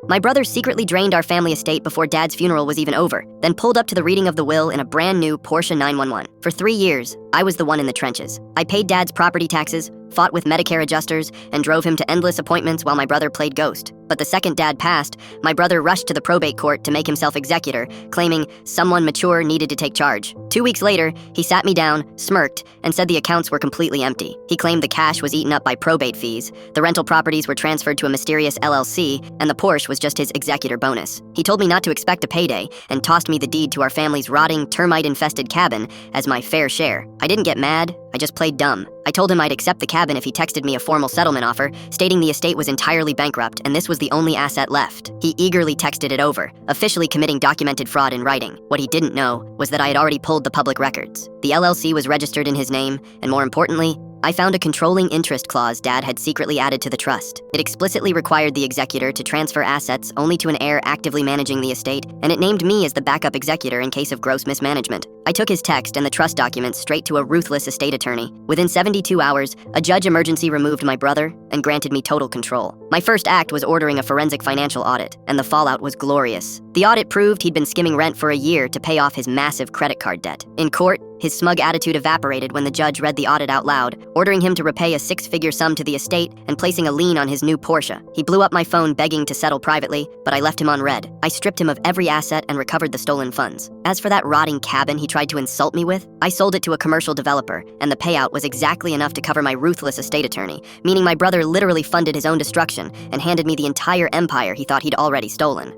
My brother secretly drained our family estate before Dad's funeral was even over, then pulled up to the reading of the will in a brand new Porsche 911. For 3 years, I was the one in the trenches. I paid Dad's property taxes, fought with Medicare adjusters, and drove him to endless appointments while my brother played ghost. But the second Dad passed, my brother rushed to the probate court to make himself executor, claiming someone mature needed to take charge. 2 weeks later, he sat me down, smirked, and said the accounts were completely empty. He claimed the cash was eaten up by probate fees, the rental properties were transferred to a mysterious LLC, and the Porsche was just his executor bonus. He told me not to expect a payday, and tossed me the deed to our family's rotting, termite-infested cabin as my fair share. I didn't get mad, I just played dumb. I told him I'd accept the cabin if he texted me a formal settlement offer, stating the estate was entirely bankrupt and this was the only asset left. He eagerly texted it over, officially committing documented fraud in writing. What he didn't know was that I had already pulled the public records. The LLC was registered in his name, and more importantly, I found a controlling interest clause Dad had secretly added to the trust. It explicitly required the executor to transfer assets only to an heir actively managing the estate, and it named me as the backup executor in case of gross mismanagement. I took his text and the trust documents straight to a ruthless estate attorney. Within 72 hours, a judge emergency removed my brother and granted me total control. My first act was ordering a forensic financial audit, and the fallout was glorious. The audit proved he'd been skimming rent for a year to pay off his massive credit card debt. In court, his smug attitude evaporated when the judge read the audit out loud, ordering him to repay a 6-figure sum to the estate and placing a lien on his new Porsche. He blew up my phone begging to settle privately, but I left him on red. I stripped him of every asset and recovered the stolen funds. As for that rotting cabin he tried to insult me with, I sold it to a commercial developer, and the payout was exactly enough to cover my ruthless estate attorney, meaning my brother literally funded his own destruction and handed me the entire empire he thought he'd already stolen.